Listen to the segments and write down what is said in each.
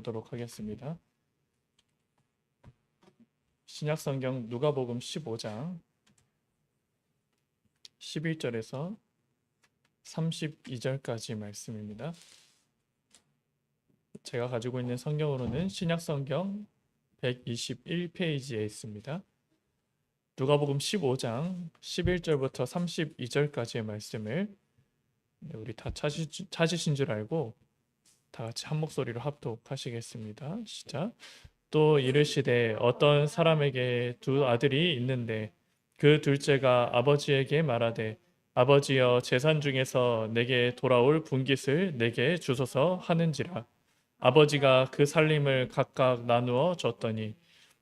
보도록 하겠습니다. 신약성경 누가복음 15장 11절에서 32절까지 말씀입니다. 제가 가지고 있는 성경으로는 신약성경 121페이지에 있습니다. 누가복음 15장 11절부터 32절까지의 말씀을 우리 다 찾으신 줄 알고 다 같이 한 목소리로 합독하시겠습니다. 시작. 또 이르시되 어떤 사람에게 두 아들이 있는데 그 둘째가 아버지에게 말하되 아버지여 재산 중에서 내게 돌아올 분깃을 내게 주소서 하는지라. 아버지가 그 살림을 각각 나누어 줬더니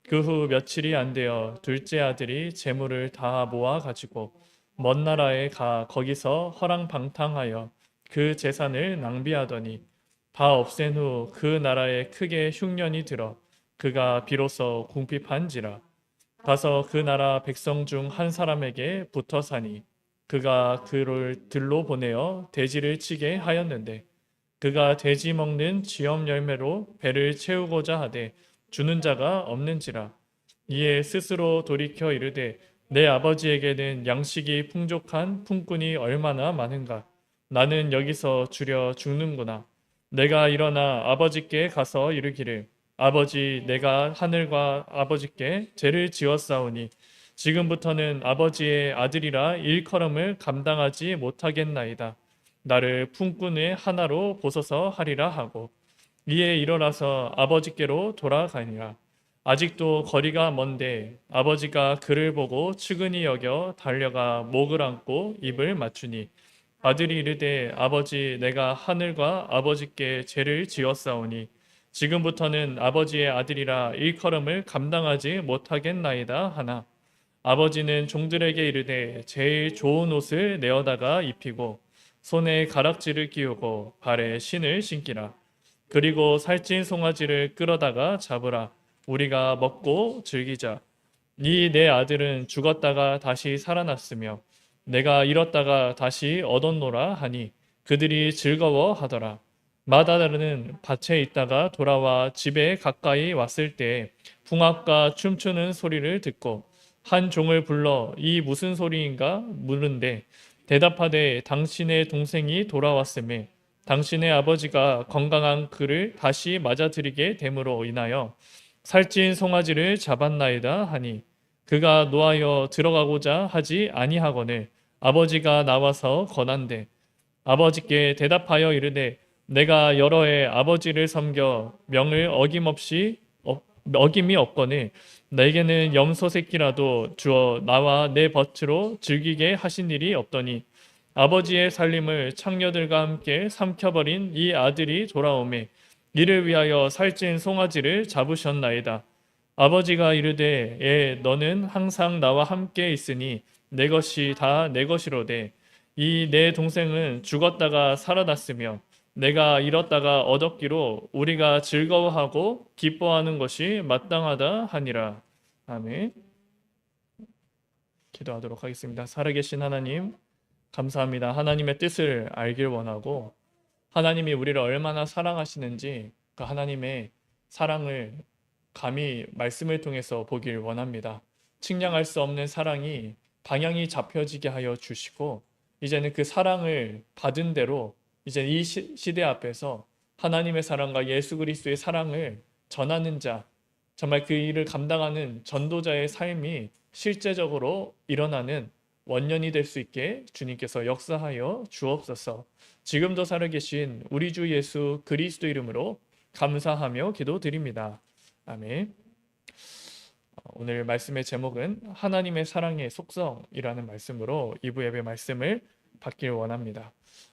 그 후 며칠이 안 되어 둘째 아들이 재물을 다 모아 가지고 먼 나라에 가 거기서 허랑방탕하여 그 재산을 낭비하더니 다 없앤 후 그 나라에 크게 흉년이 들어 그가 비로소 궁핍한지라. 가서 그 나라 백성 중 한 사람에게 붙어 사니 그가 그를 들로 보내어 돼지를 치게 하였는데 그가 돼지 먹는 지엄 열매로 배를 채우고자 하되 주는 자가 없는지라. 이에 스스로 돌이켜 이르되 내 아버지에게는 양식이 풍족한 품꾼이 얼마나 많은가. 나는 여기서 주려 죽는구나. 내가 일어나 아버지께 가서 이르기를 아버지 내가 하늘과 아버지께 죄를 지었사오니 지금부터는 아버지의 아들이라 일컬음을 감당하지 못하겠나이다. 나를 품꾼의 하나로 보소서 하리라 하고 이에 일어나서 아버지께로 돌아가니라. 아직도 거리가 먼데 아버지가 그를 보고 측은히 여겨 달려가 목을 안고 입을 맞추니 아들이 이르되 아버지 내가 하늘과 아버지께 죄를 지었사오니 지금부터는 아버지의 아들이라 일컬음을 감당하지 못하겠나이다 하나 아버지는 종들에게 이르되 제일 좋은 옷을 내어다가 입히고 손에 가락지를 끼우고 발에 신을 신기라. 그리고 살찐 송아지를 끌어다가 잡으라. 우리가 먹고 즐기자. 이 내 아들은 죽었다가 다시 살아났으며 내가 잃었다가 다시 얻었노라 하니 그들이 즐거워하더라. 마다다는 밭에 있다가 돌아와 집에 가까이 왔을 때 풍악과 춤추는 소리를 듣고 한 종을 불러 이 무슨 소리인가 물은데 대답하되 당신의 동생이 돌아왔음에 당신의 아버지가 건강한 그를 다시 맞아들이게 됨으로 인하여 살찐 송아지를 잡았나이다 하니 그가 노하여 들어가고자 하지 아니하거늘 아버지가 나와서 권한대 아버지께 대답하여 이르되 내가 여러 해 아버지를 섬겨 명을 어김이 없거늘 내게는 염소 새끼라도 주어 나와 내 벗으로 즐기게 하신 일이 없더니 아버지의 살림을 창녀들과 함께 삼켜버린 이 아들이 돌아오매 이를 위하여 살찐 송아지를 잡으셨나이다. 아버지가 이르되 너는 항상 나와 함께 있으니 내 것이 다 내 것이로되 이 내 동생은 죽었다가 살아났으며 내가 잃었다가 얻었기로 우리가 즐거워하고 기뻐하는 것이 마땅하다 하니라. 아멘. 기도하도록 하겠습니다. 살아계신 하나님 감사합니다. 하나님의 뜻을 알길 원하고 하나님이 우리를 얼마나 사랑하시는지 그 하나님의 사랑을 감히 말씀을 통해서 보길 원합니다. 측량할 수 없는 사랑이 방향이 잡혀지게 하여 주시고 이제는 그 사랑을 받은 대로 이제 이 시대 앞에서 하나님의 사랑과 예수 그리스도의 사랑을 전하는 자, 정말 그 일을 감당하는 전도자의 삶이 실제적으로 일어나는 원년이 될 수 있게 주님께서 역사하여 주옵소서. 지금도 살아계신 우리 주 예수 그리스도 이름으로 감사하며 기도드립니다. 아멘. 오늘 말씀의 제목은 하나님의 사랑의 속성이라는 말씀으로 2부 예배 말씀을 받길 원합니다.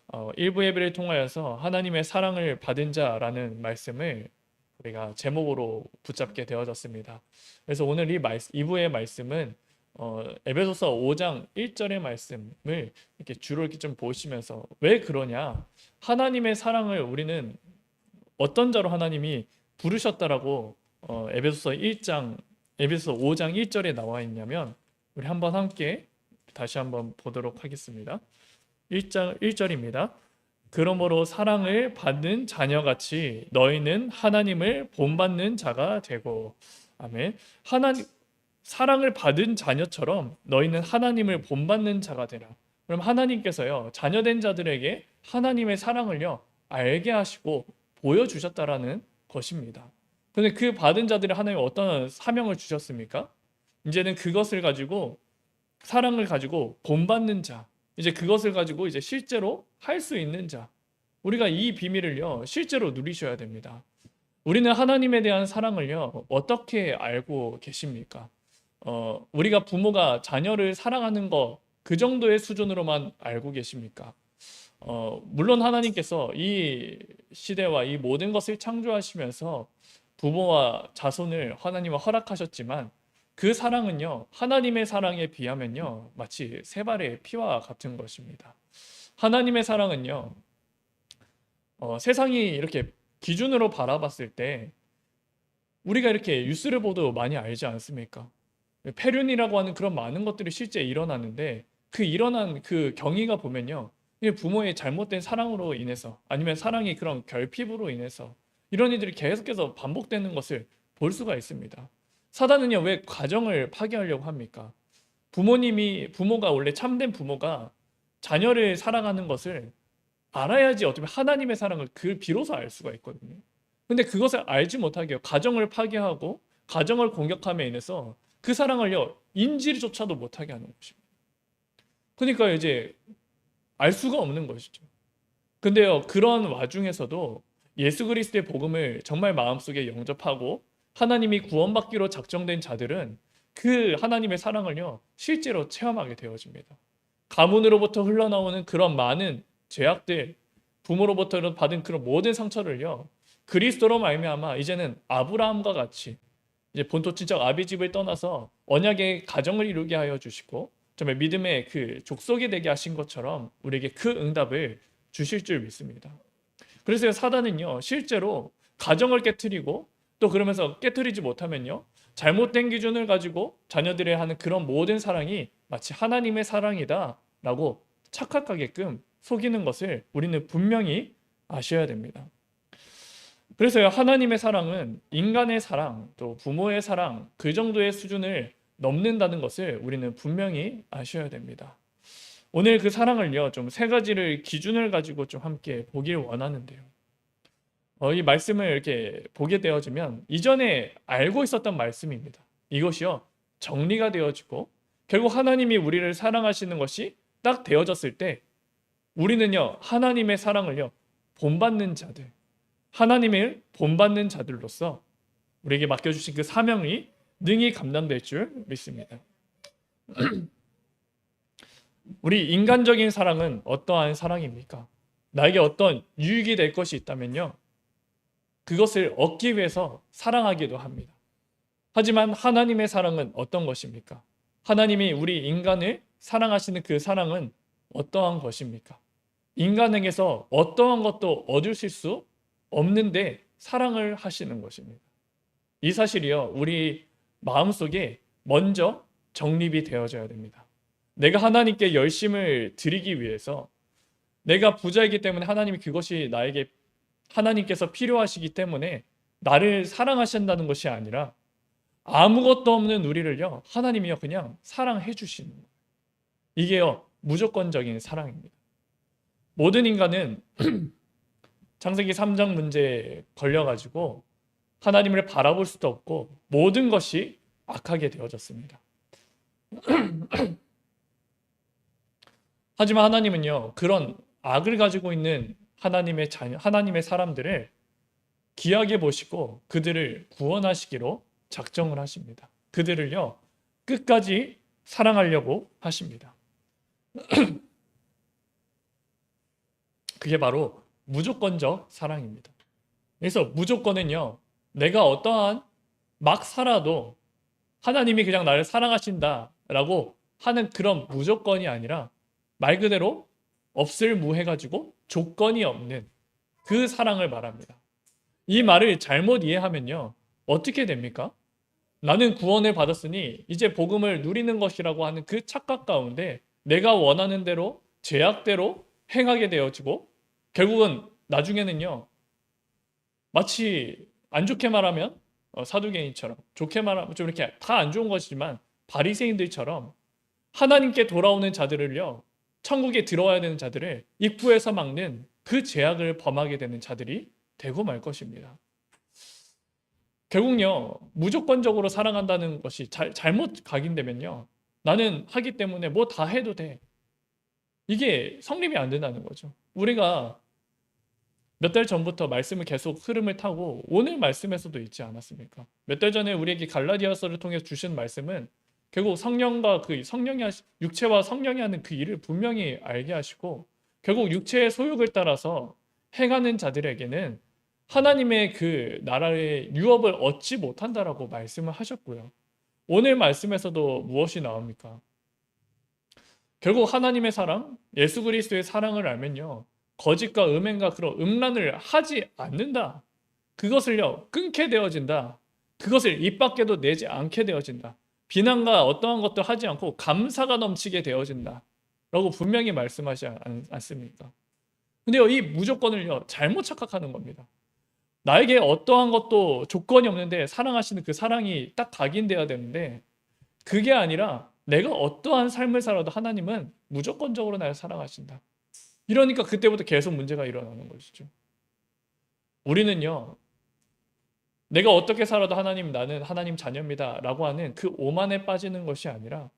1부 예배를 통하여서 하나님의 사랑을 받은 자라는 말씀을 우리가 제목으로 붙잡게 되어졌습니다. 그래서 오늘 2부의 말씀은 에베소서 5장 1절의 말씀을 이렇게 주로 이렇게 좀 보시면서 왜 그러냐? 하나님의 사랑을 우리는 어떤 자로 하나님이 부르셨다라고 에베소서 5장 1절에 나와 있냐면 우리 한번 함께 다시 한번 보도록 하겠습니다. 1장 1절입니다. 그러므로 사랑을 받는 자녀같이 너희는 하나님을 본받는 자가 되고. 아멘. 하나님 사랑을 받은 자녀처럼 너희는 하나님을 본받는 자가 되라. 그럼 하나님께서요, 자녀된 자들에게 하나님의 사랑을요, 알게 하시고 보여주셨다라는 것입니다. 근데 그 받은 자들이 하나님 어떤 사명을 주셨습니까? 이제는 그것을 가지고, 사랑을 가지고 본받는 자, 이제 그것을 가지고 이제 실제로 할 수 있는 자, 우리가 이 비밀을요, 실제로 누리셔야 됩니다. 우리는 하나님에 대한 사랑을요, 어떻게 알고 계십니까? 우리가 부모가 자녀를 사랑하는 거, 그 정도의 수준으로만 알고 계십니까? 물론 하나님께서 이 시대와 이 모든 것을 창조하시면서 부모와 자손을 하나님은 허락하셨지만 그 사랑은요, 하나님의 사랑에 비하면요, 마치 세 발의 피와 같은 것입니다. 하나님의 사랑은요, 세상이 이렇게 기준으로 바라봤을 때 우리가 이렇게 뉴스를 보도 많이 알지 않습니까? 폐륜이라고 하는 그런 많은 것들이 실제 일어나는데 그 일어난 그 경위가 보면요, 이게 부모의 잘못된 사랑으로 인해서 아니면 사랑이 그런 결핍으로 인해서 이런 일들이 계속해서 반복되는 것을 볼 수가 있습니다. 사단은요, 왜 가정을 파괴하려고 합니까? 부모가 원래 참된 부모가 자녀를 사랑하는 것을 알아야지 어떻게 하나님의 사랑을 그 비로소 알 수가 있거든요. 근데 그것을 알지 못하게 가정을 파괴하고 가정을 공격함에 인해서 그 사랑을요, 인지조차도 못하게 하는 것입니다. 그러니까 이제 알 수가 없는 것이죠. 근데요, 그런 와중에서도 예수 그리스도의 복음을 정말 마음속에 영접하고 하나님이 구원받기로 작정된 자들은 그 하나님의 사랑을요, 실제로 체험하게 되어집니다. 가문으로부터 흘러나오는 그런 많은 죄악들, 부모로부터 받은 그런 모든 상처를요, 그리스도로 말미암아 이제는 아브라함과 같이 이제 본토 친척 아비집을 떠나서 언약의 가정을 이루게 하여 주시고 정말 믿음의 그 족속이 되게 하신 것처럼 우리에게 그 응답을 주실 줄 믿습니다. 그래서 사단은요, 실제로 가정을 깨트리고 또 그러면서 깨트리지 못하면요, 잘못된 기준을 가지고 자녀들의 하는 그런 모든 사랑이 마치 하나님의 사랑이다라고 착각하게끔 속이는 것을 우리는 분명히 아셔야 됩니다. 그래서요, 하나님의 사랑은 인간의 사랑, 또 부모의 사랑, 그 정도의 수준을 넘는다는 것을 우리는 분명히 아셔야 됩니다. 오늘 그 사랑을요, 좀 세 가지를 기준을 가지고 좀 함께 보길 원하는데요. 이 말씀을 이렇게 보게 되어지면 이전에 알고 있었던 말씀입니다. 이것이요, 정리가 되어지고 결국 하나님이 우리를 사랑하시는 것이 딱 되어졌을 때 우리는요, 하나님의 사랑을요, 본받는 자들, 하나님을 본받는 자들로서 우리에게 맡겨주신 그 사명이 능히 감당될 줄 믿습니다. 우리 인간적인 사랑은 어떠한 사랑입니까? 나에게 어떤 유익이 될 것이 있다면요, 그것을 얻기 위해서 사랑하기도 합니다. 하지만 하나님의 사랑은 어떤 것입니까? 하나님이 우리 인간을 사랑하시는 그 사랑은 어떠한 것입니까? 인간에게서 어떠한 것도 얻으실 수 없는데 사랑을 하시는 것입니다. 이 사실이요, 우리 마음속에 먼저 정립이 되어져야 됩니다. 내가 하나님께 열심을 드리기 위해서, 내가 부자이기 때문에 하나님이 그것이 나에게 하나님께서 필요하시기 때문에 나를 사랑하신다는 것이 아니라 아무것도 없는 우리를요, 하나님이요, 그냥 사랑해 주시는 거예요. 이게요, 무조건적인 사랑입니다. 모든 인간은 창세기 3장 문제에 걸려가지고 하나님을 바라볼 수도 없고 모든 것이 악하게 되어졌습니다. 하지만 하나님은요, 그런 악을 가지고 있는 하나님의 자녀, 하나님의 사람들을 귀하게 보시고 그들을 구원하시기로 작정을 하십니다. 그들을요, 끝까지 사랑하려고 하십니다. 그게 바로 무조건적 사랑입니다. 그래서 무조건은요, 내가 어떠한 막 살아도 하나님이 그냥 나를 사랑하신다라고 하는 그런 무조건이 아니라 말 그대로 없을 무해가지고 조건이 없는 그 사랑을 말합니다. 이 말을 잘못 이해하면요, 어떻게 됩니까? 나는 구원을 받았으니 이제 복음을 누리는 것이라고 하는 그 착각 가운데 내가 원하는 대로 죄악대로 행하게 되어지고 결국은 나중에는요, 마치 안 좋게 말하면 사두개인처럼, 좋게 말하면 좀 이렇게 다 안 좋은 것이지만 바리새인들처럼 하나님께 돌아오는 자들을요, 천국에 들어와야 되는 자들을 입구에서 막는 그 죄악을 범하게 되는 자들이 되고 말 것입니다. 결국요, 무조건적으로 사랑한다는 것이 잘못 각인되면요, 나는 하기 때문에 뭐 다 해도 돼, 이게 성립이 안 된다는 거죠. 우리가 몇 달 전부터 말씀을 계속 흐름을 타고 오늘 말씀에서도 있지 않았습니까? 몇 달 전에 우리에게 갈라디아서를 통해 주신 말씀은 결국 성령과 그 성령이 육체와 성령이 하는 그 일을 분명히 알게 하시고, 결국 육체의 소욕을 따라서 행하는 자들에게는 하나님의 그 나라의 유업을 얻지 못한다라고 말씀을 하셨고요. 오늘 말씀에서도 무엇이 나옵니까? 결국 하나님의 사랑, 예수 그리스도의 사랑을 알면요, 거짓과 음행과 그런 음란을 하지 않는다. 그것을요, 끊게 되어진다. 그것을 입 밖에도 내지 않게 되어진다. 비난과 어떠한 것도 하지 않고 감사가 넘치게 되어진다. 라고 분명히 말씀하지 않습니까? 근데요, 이 무조건을요, 잘못 착각하는 겁니다. 나에게 어떠한 것도 조건이 없는데 사랑하시는 그 사랑이 딱 각인돼야 되는데, 그게 아니라 내가 어떠한 삶을 살아도 하나님은 무조건적으로 나를 사랑하신다. 이러니까 그때부터 계속 문제가 일어나는 것이죠. 우리는요, 내가 어떻게 살아도 하나님, 나는 하나님 자녀입니다 라고 하는 그 오만에 빠지는 것이 아니라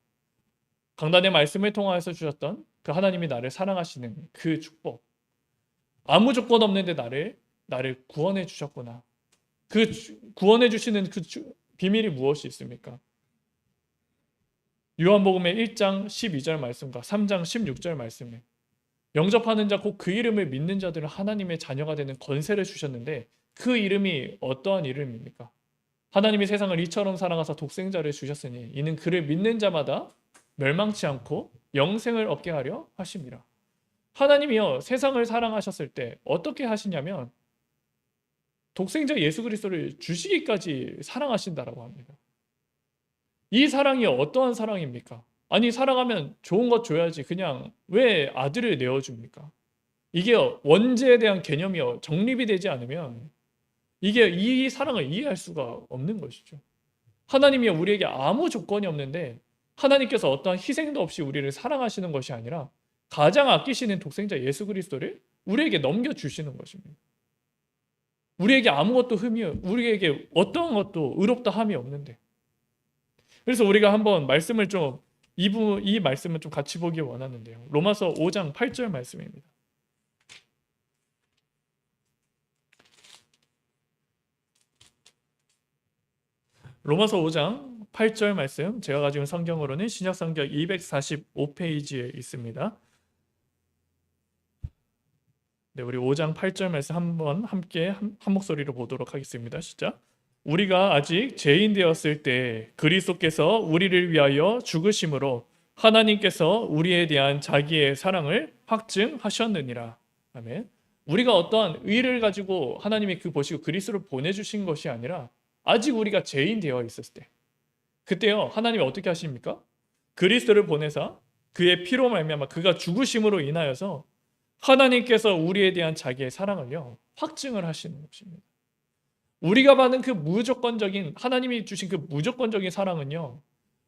강단의 말씀을 통하여서 주셨던 그 하나님이 나를 사랑하시는 그 축복, 아무 조건 없는데 나를 구원해 주셨구나. 그 구원해 주시는 그 비밀이 무엇이 있습니까? 요한복음의 1장 12절 말씀과 3장 16절 말씀에 영접하는 자 곧 그 이름을 믿는 자들은 하나님의 자녀가 되는 권세를 주셨는데, 그 이름이 어떠한 이름입니까? 하나님이 세상을 이처럼 사랑하사 독생자를 주셨으니 이는 그를 믿는 자마다 멸망치 않고 영생을 얻게 하려 하심이라. 하나님이요, 세상을 사랑하셨을 때 어떻게 하시냐면 독생자 예수 그리스도를 주시기까지 사랑하신다라고 합니다. 이 사랑이 어떠한 사랑입니까? 아니, 사랑하면 좋은 것 줘야지 그냥 왜 아들을 내어줍니까? 이게 원죄에 대한 개념이 정립이 되지 않으면 이게 이 사랑을 이해할 수가 없는 것이죠. 하나님이 우리에게 아무 조건이 없는데 하나님께서 어떠한 희생도 없이 우리를 사랑하시는 것이 아니라 가장 아끼시는 독생자 예수 그리스도를 우리에게 넘겨주시는 것입니다. 우리에게 아무것도 우리에게 어떠한 것도 의롭다 함이 없는데. 그래서 우리가 한번 말씀을 좀 이 말씀을 좀 같이 보기 원하는데요. 로마서 5장 8절 말씀입니다. 로마서 5장 8절 말씀, 제가 가지고 있는 성경으로는 신약성경 245페이지에 있습니다. 네, 우리 5장 8절 말씀 한번 함께 한 목소리로 보도록 하겠습니다. 시작. 우리가 아직 죄인 되었을 때 그리스도께서 우리를 위하여 죽으심으로 하나님께서 우리에 대한 자기의 사랑을 확증하셨느니라. 아멘. 우리가 어떠한 의를 가지고 하나님이 그 보시고 그리스도를 보내주신 것이 아니라 아직 우리가 죄인 되어 있었을 때, 그때요, 하나님이 어떻게 하십니까? 그리스도를 보내사 그의 피로 말미암아 그가 죽으심으로 인하여서 하나님께서 우리에 대한 자기의 사랑을요, 확증을 하시는 것입니다. 우리가 받은 그 무조건적인, 하나님이 주신 그 무조건적인 사랑은요,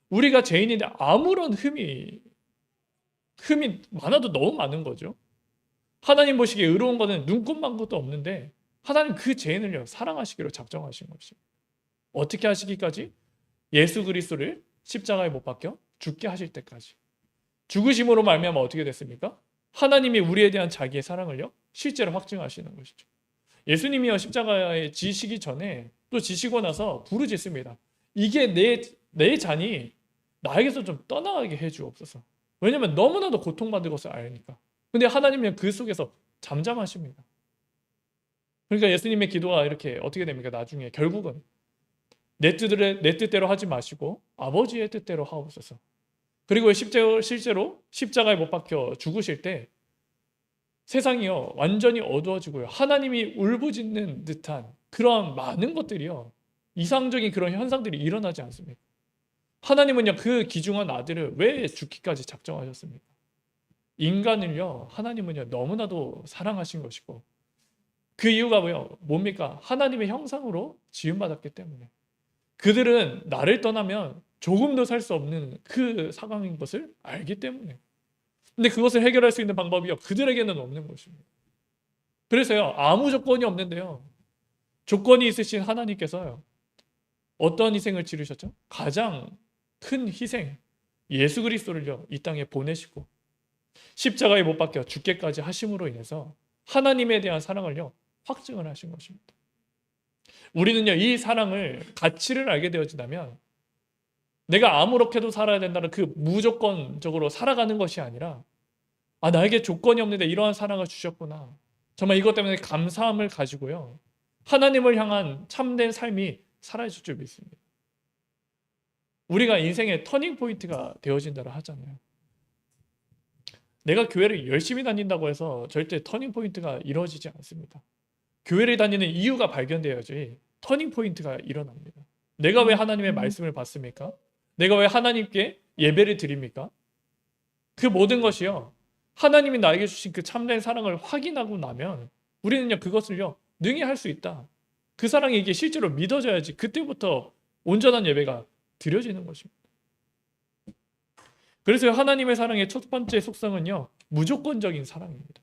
우리가 죄인인데 아무런 흠이 많아도 너무 많은 거죠. 하나님 보시기에 의로운 거는 눈꼽만 것도 없는데 하나님 그 죄인을요, 사랑하시기로 작정하신 것입니다. 어떻게 하시기까지? 예수 그리스도를 십자가에 못 박혀 죽게 하실 때까지. 죽으심으로 말미암아 어떻게 됐습니까? 하나님이 우리에 대한 자기의 사랑을요, 실제로 확증하시는 것이죠. 예수님이요, 십자가에 지시기 전에 또 지시고 나서 부르짖습니다. 이게 내 잔이 나에게서 좀 떠나가게 해주옵소서. 왜냐하면 너무나도 고통받을 것을 아니까. 근데 하나님은 그 속에서 잠잠하십니다. 그러니까 예수님의 기도가 이렇게 어떻게 됩니까? 나중에 결국은 내 뜻대로 하지 마시고 아버지의 뜻대로 하옵소서. 그리고 실제로 십자가에 못 박혀 죽으실 때 세상이요, 완전히 어두워지고요, 하나님이 울부짖는 듯한 그런 많은 것들이요, 이상적인 그런 현상들이 일어나지 않습니까? 하나님은요, 그 귀중한 아들을 왜 죽기까지 작정하셨습니까? 인간을요, 하나님은요, 너무나도 사랑하신 것이고, 그 이유가 뭡니까? 하나님의 형상으로 지음받았기 때문에. 그들은 나를 떠나면 조금도 살 수 없는 그 상황인 것을 알기 때문에. 근데 그것을 해결할 수 있는 방법이요, 그들에게는 없는 것입니다. 그래서요, 아무 조건이 없는데요, 조건이 있으신 하나님께서요, 어떤 희생을 치르셨죠? 가장 큰 희생, 예수 그리스도를요, 이 땅에 보내시고 십자가에 못 박혀 죽게까지 하심으로 인해서 하나님에 대한 사랑을요, 확증을 하신 것입니다. 우리는요, 이 사랑을, 가치를 알게 되어진다면 내가 아무렇게도 살아야 된다는 그 무조건적으로 살아가는 것이 아니라, 아, 나에게 조건이 없는데 이러한 사랑을 주셨구나, 정말 이것 때문에 감사함을 가지고요, 하나님을 향한 참된 삶이 살아질 줄 믿습니다. 우리가 인생의 터닝 포인트가 되어진다고 하잖아요. 내가 교회를 열심히 다닌다고 해서 절대 터닝 포인트가 이루어지지 않습니다. 교회를 다니는 이유가 발견되어야지 터닝 포인트가 일어납니다. 내가 왜 하나님의 말씀을 받습니까? 내가 왜 하나님께 예배를 드립니까? 그 모든 것이요, 하나님이 나에게 주신 그 참된 사랑을 확인하고 나면 우리는요, 그것을요, 능히 할 수 있다. 그 사랑이 이게 실제로 믿어져야지 그때부터 온전한 예배가 드려지는 것입니다. 그래서 하나님의 사랑의 첫 번째 속성은요, 무조건적인 사랑입니다.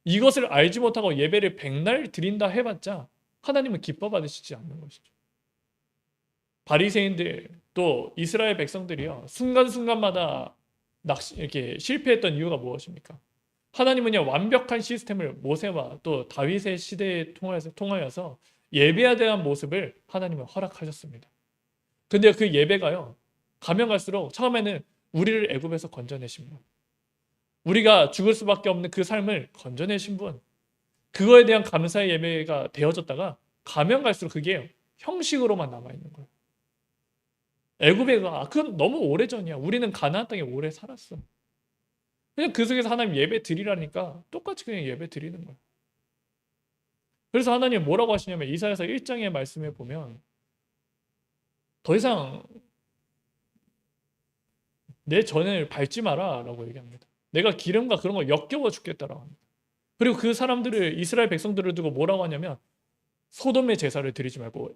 이것을 알지 못하고 예배를 백날 드린다 해봤자 하나님은 기뻐 받으시지 않는 것이죠. 바리새인들 또 이스라엘 백성들이요, 순간순간마다 이렇게 실패했던 이유가 무엇입니까? 하나님은요, 완벽한 시스템을 모세와 또 다윗의 시대에 통하여서 예배에 대한 모습을 하나님은 허락하셨습니다. 근데 그 예배가요, 가면 갈수록 처음에는 우리를 애굽에서 건져내신 분, 우리가 죽을 수밖에 없는 그 삶을 건져내신 분, 그거에 대한 감사의 예배가 되어졌다가 가면 갈수록 그게 형식으로만 남아있는 거예요. 애굽에가 그건 너무 오래전이야. 우리는 가나안 땅에 오래 살았어. 그냥 그 속에서 하나님 예배 드리라니까 똑같이 그냥 예배 드리는 거예요. 그래서 하나님 뭐라고 하시냐면 이사야서 1장의 말씀에 보면 더 이상 내 전을 밟지 마라 라고 얘기합니다. 내가 기름과 그런 거 역겨워 죽겠다라고 합니다. 그리고 그 사람들을, 이스라엘 백성들을 두고 뭐라고 하냐면 소돔의 제사를 드리지 말고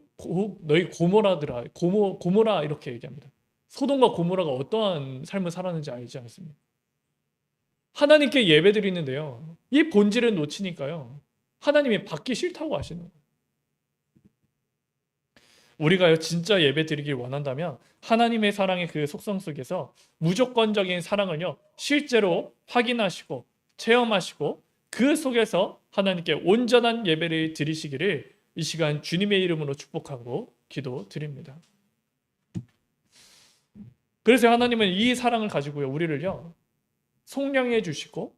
너희 고모라들아, 고모라 이렇게 얘기합니다. 소돔과 고모라가 어떠한 삶을 살았는지 알지 않습니까? 하나님께 예배 드리는데요, 이 본질을 놓치니까요, 하나님이 받기 싫다고 하시는 거예요. 우리가요, 진짜 예배 드리길 원한다면 하나님의 사랑의 그 속성 속에서 무조건적인 사랑을요, 실제로 확인하시고 체험하시고 그 속에서 하나님께 온전한 예배를 드리시기를 이 시간 주님의 이름으로 축복하고 기도드립니다. 그래서 하나님은 이 사랑을 가지고요, 우리를요, 속량해 주시고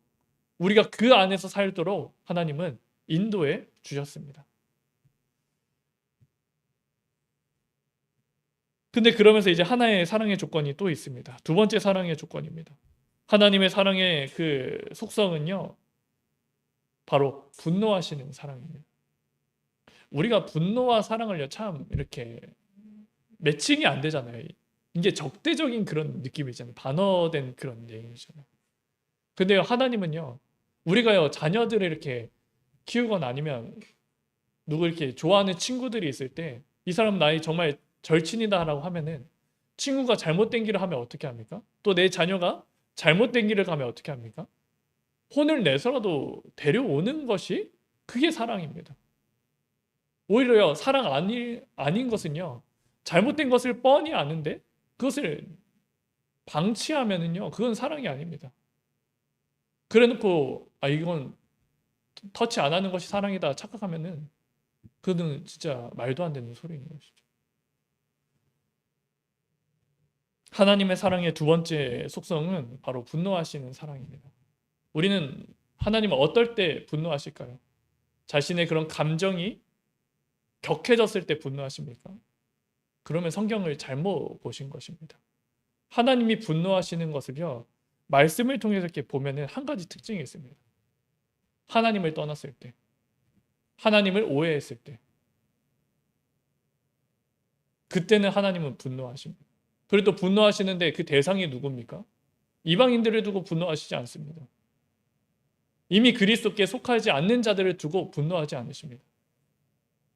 우리가 그 안에서 살도록 하나님은 인도해 주셨습니다. 근데 그러면서 이제 하나의 사랑의 조건이 또 있습니다. 두 번째 사랑의 조건입니다. 하나님의 사랑의 그 속성은요, 바로 분노하시는 사랑입니다. 우리가 분노와 사랑을요, 참 이렇게 매칭이 안 되잖아요. 이게 적대적인 그런 느낌이잖아요. 반어된 그런 내용이잖아요. 근데 하나님은요, 우리가요, 자녀들을 이렇게 키우거나 아니면 누구 이렇게 좋아하는 친구들이 있을 때 이 사람 나의 정말 절친이다라고 하면은 친구가 잘못된 길을 하면 어떻게 합니까? 또 내 자녀가 잘못된 길을 가면 어떻게 합니까? 혼을 내서라도 데려오는 것이 그게 사랑입니다. 오히려요, 사랑 아닌 것은요, 잘못된 것을 뻔히 아는데 그것을 방치하면은요, 그건 사랑이 아닙니다. 그래놓고 이건 터치 안 하는 것이 사랑이다 착각하면은 그는 진짜 말도 안 되는 소리인 것이죠. 하나님의 사랑의 두 번째 속성은 바로 분노하시는 사랑입니다. 우리는 하나님은 어떨 때 분노하실까요? 자신의 그런 감정이 격해졌을 때 분노하십니까? 그러면 성경을 잘못 보신 것입니다. 하나님이 분노하시는 것을요, 말씀을 통해서 이렇게 보면은 한 가지 특징이 있습니다. 하나님을 떠났을 때, 하나님을 오해했을 때, 그때는 하나님은 분노하십니다. 그리고 또 분노하시는데 그 대상이 누굽니까? 이방인들을 두고 분노하시지 않습니다. 이미 그리스도께 속하지 않는 자들을 두고 분노하지 않으십니다.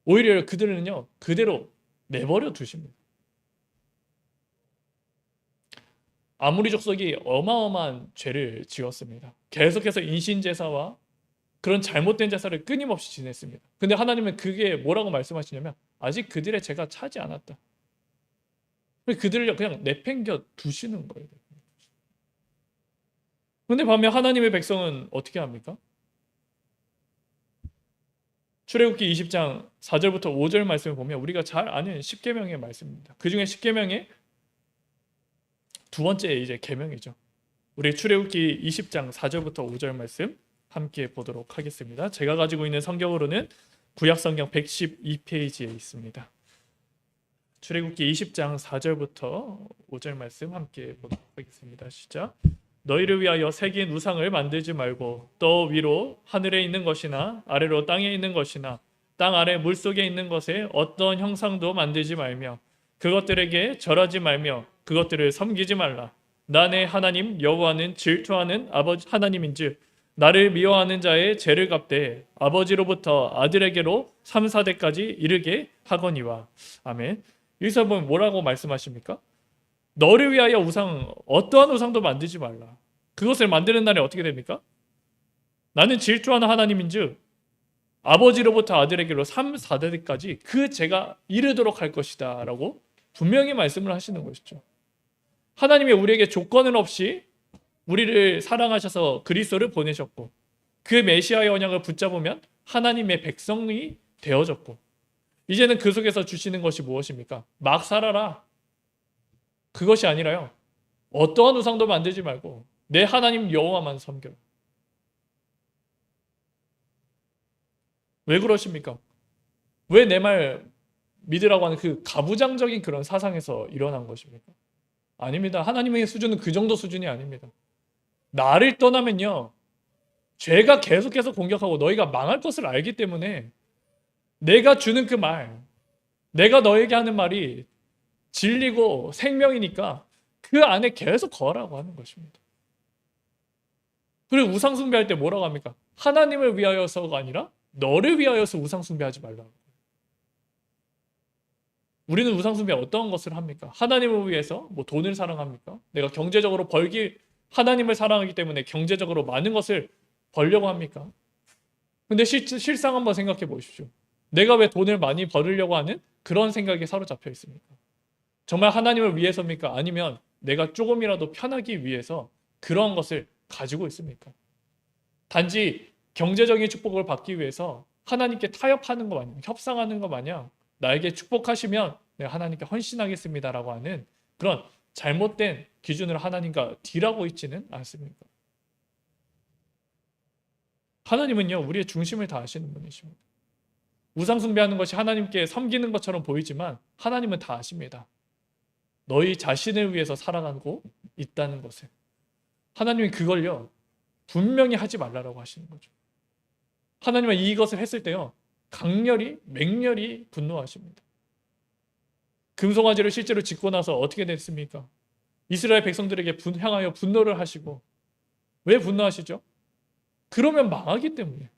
오히려 그들은요, 그대로 내버려 두십니다. 아모리 족속이 어마어마한 죄를 지었습니다. 계속해서 인신제사와 그런 잘못된 제사를 끊임없이 지냈습니다. 근데 하나님은 그게 뭐라고 말씀하시냐면 아직 그들의 죄가 차지 않았다. 그들을 그냥 내팽겨 두시는 거예요. 근데 반면 하나님의 백성은 어떻게 합니까? 출애굽기 20장 4절부터 5절 말씀을 보면 우리가 잘 아는 10계명의 말씀입니다. 그 중에 10계명의 두 번째 이제 계명이죠. 우리 출애굽기 20장 4절부터 5절 말씀 함께 보도록 하겠습니다. 제가 가지고 있는 성경으로는 구약 성경 112페이지에 있습니다. 출애굽기 20장 4절부터 5절 말씀 함께 보도록 하겠습니다. 시작. 너희를 위하여 새긴 우상을 만들지 말고 또 위로 하늘에 있는 것이나 아래로 땅에 있는 것이나 땅 아래 물속에 있는 것에 어떤 형상도 만들지 말며 그것들에게 절하지 말며 그것들을 섬기지 말라. 나 내 하나님 여호와는 질투하는 아버지 하나님인즉 나를 미워하는 자의 죄를 갚되 아버지로부터 아들에게로 3, 4대까지 이르게 하거니와. 아멘. 여기서 보면 뭐라고 말씀하십니까? 너를 위하여 우상, 어떠한 우상도 만들지 말라. 그것을 만드는 날에 어떻게 됩니까? 나는 질투하는 하나님인즉 아버지로부터 아들에게로 3, 4대까지 그 죄가 이르도록 할 것이다 라고 분명히 말씀을 하시는 것이죠. 하나님이 우리에게 조건은 없이 우리를 사랑하셔서 그리스도를 보내셨고 그 메시아의 언약을 붙잡으면 하나님의 백성이 되어졌고 이제는 그 속에서 주시는 것이 무엇입니까? 막 살아라. 그것이 아니라요. 어떠한 우상도 만들지 말고 내 하나님 여호와만 섬겨라. 왜 그러십니까? 왜 내 말 믿으라고 하는 그 가부장적인 그런 사상에서 일어난 것입니까? 아닙니다. 하나님의 수준은 그 정도 수준이 아닙니다. 나를 떠나면요. 죄가 계속해서 공격하고 너희가 망할 것을 알기 때문에 내가 주는 그 말, 내가 너에게 하는 말이 진리고 생명이니까 그 안에 계속 거하라고 하는 것입니다. 그리고 우상 숭배할 때 뭐라고 합니까? 하나님을 위하여서가 아니라 너를 위하여서 우상 숭배하지 말라고. 우리는 우상 숭배 어떤 것을 합니까? 하나님을 위해서 뭐 돈을 사랑합니까? 내가 경제적으로 하나님을 사랑하기 때문에 경제적으로 많은 것을 벌려고 합니까? 근데 실상 한번 생각해 보십시오. 내가 왜 돈을 많이 벌으려고 하는 그런 생각에 사로잡혀 있습니까? 정말 하나님을 위해서입니까? 아니면 내가 조금이라도 편하기 위해서 그런 것을 가지고 있습니까? 단지 경제적인 축복을 받기 위해서 하나님께 타협하는 것 마냥, 협상하는 것 마냥 나에게 축복하시면 내가 하나님께 헌신하겠습니다라고 하는 그런 잘못된 기준을 하나님과 딜하고 있지는 않습니까? 하나님은요, 우리의 중심을 다 아시는 분이십니다. 우상 숭배하는 것이 하나님께 섬기는 것처럼 보이지만 하나님은 다 아십니다. 너희 자신을 위해서 살아가고 있다는 것을. 하나님은 그걸요, 분명히 하지 말라고 하시는 거죠. 하나님은 이것을 했을 때요, 강렬히, 맹렬히 분노하십니다. 금송아지를 실제로 짓고 나서 어떻게 됐습니까? 이스라엘 백성들에게 향하여 분노를 하시고, 왜 분노하시죠? 그러면 망하기 때문에.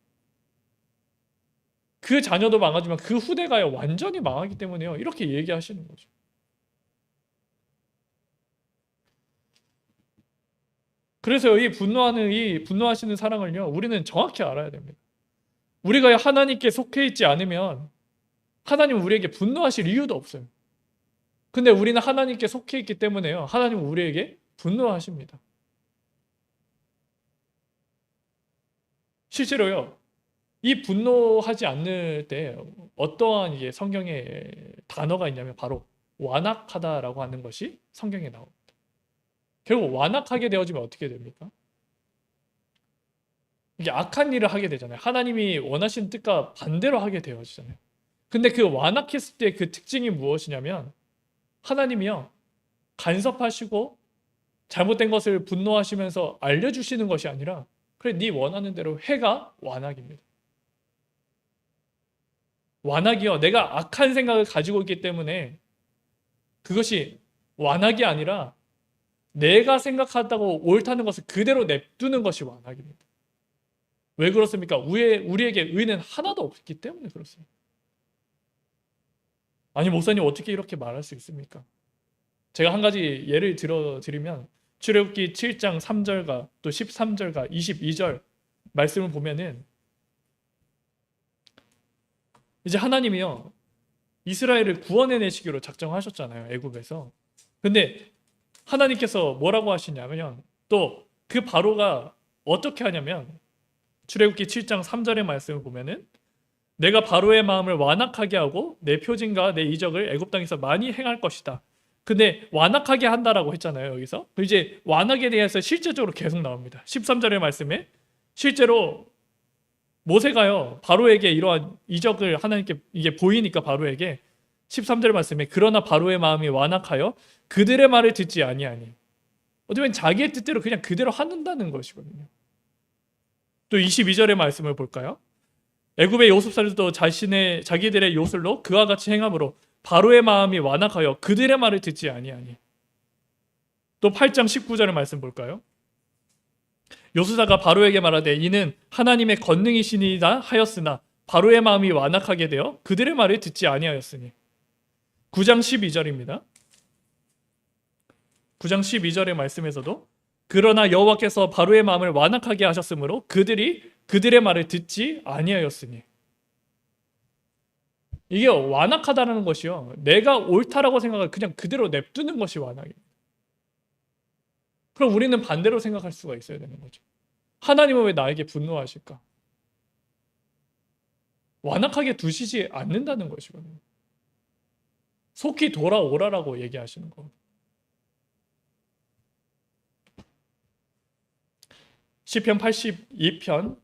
그 자녀도 망하지만 그 후대가요 완전히 망하기 때문에요. 이렇게 얘기하시는 거죠. 그래서 이 분노하시는 사랑을요, 우리는 정확히 알아야 됩니다. 우리가 하나님께 속해 있지 않으면 하나님은 우리에게 분노하실 이유도 없어요. 근데 우리는 하나님께 속해 있기 때문에요, 하나님은 우리에게 분노하십니다. 실제로요, 이 분노하지 않을 때 어떠한 이게 성경에 단어가 있냐면 바로 완악하다라고 하는 것이 성경에 나옵니다. 결국 완악하게 되어지면 어떻게 됩니까? 이게 악한 일을 하게 되잖아요. 하나님이 원하시는 뜻과 반대로 하게 되어지잖아요. 근데 그 완악했을 때 그 특징이 무엇이냐면 하나님이요, 간섭하시고 잘못된 것을 분노하시면서 알려주시는 것이 아니라 그래, 네 원하는 대로 해가 완악입니다. 완악이요, 내가 악한 생각을 가지고 있기 때문에 그것이 완악이 아니라 내가 생각한다고 옳다는 것을 그대로 냅두는 것이 완악입니다. 왜 그렇습니까? 우리에게 의는 하나도 없기 때문에 그렇습니다. 아니 목사님 어떻게 이렇게 말할 수 있습니까? 제가 한 가지 예를 들어드리면 출애굽기 7장 3절과 또 13절과 22절 말씀을 보면은 이제 하나님이요 이스라엘을 구원해내시기로 작정하셨잖아요. 애굽에서. 근데 하나님께서 뭐라고 하시냐면 또 그 바로가 어떻게 하냐면 출애굽기 7장 3절의 말씀을 보면은 내가 바로의 마음을 완악하게 하고 내 표징과 내 이적을 애굽 땅에서 많이 행할 것이다. 근데 완악하게 한다라고 했잖아요. 여기서. 이제 완악에 대해서 실제적으로 계속 나옵니다. 13절의 말씀에 실제로 모세가요. 바로에게 이러한 이적을 하나님께 이게 보이니까 바로에게 13절 말씀에 그러나 바로의 마음이 완악하여 그들의 말을 듣지 아니하니 어쩌면 자기의 뜻대로 그냥 그대로 한다는 것이거든요. 또 22절의 말씀을 볼까요? 애굽의 요셉살도 자기들의 요술로 그와 같이 행함으로 바로의 마음이 완악하여 그들의 말을 듣지 아니하니. 또 8장 19절의 말씀 볼까요? 요수사가 바로에게 말하되 이는 하나님의 권능이시니이다 하였으나 바로의 마음이 완악하게 되어 그들의 말을 듣지 아니하였으니. 9장 12절입니다. 9장 12절의 말씀에서도 그러나 여호와께서 바로의 마음을 완악하게 하셨으므로 그들이 그들의 말을 듣지 아니하였으니. 이게 완악하다는 것이요. 내가 옳다라고 생각을 그냥 그대로 냅두는 것이 완악입니다. 그럼 우리는 반대로 생각할 수가 있어야 되는 거죠. 하나님은 왜 나에게 분노하실까? 완악하게 두시지 않는다는 것이거든요. 속히 돌아오라라고 얘기하시는 겁니다. 시편 81편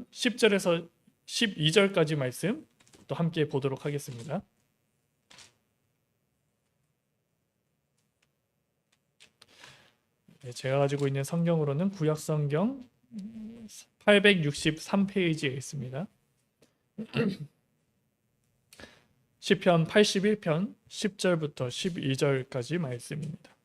10절에서 12절까지 말씀 또 함께 보도록 하겠습니다. 제가 가지고 있는 성경으로는 구약성경 863페이지에 있습니다. 시편 81편 10절부터 12절까지 말씀입니다.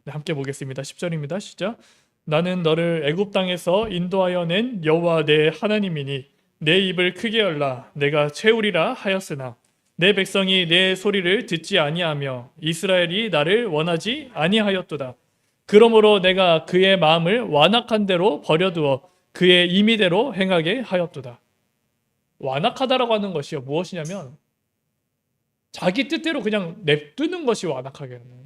네, 함께 보겠습니다. 10절입니다. 시작. 나는 너를 애굽 땅에서 인도하여 낸 여호와 내 하나님이니 내 입을 크게 열라 내가 채우리라 하였으나 내 백성이 내 소리를 듣지 아니하며 이스라엘이 나를 원하지 아니하였도다. 그러므로 내가 그의 마음을 완악한 대로 버려두어 그의 임의대로 행하게 하였도다. 완악하다라고 하는 것이 무엇이냐면 자기 뜻대로 그냥 냅두는 것이 완악하게 하는 거예요.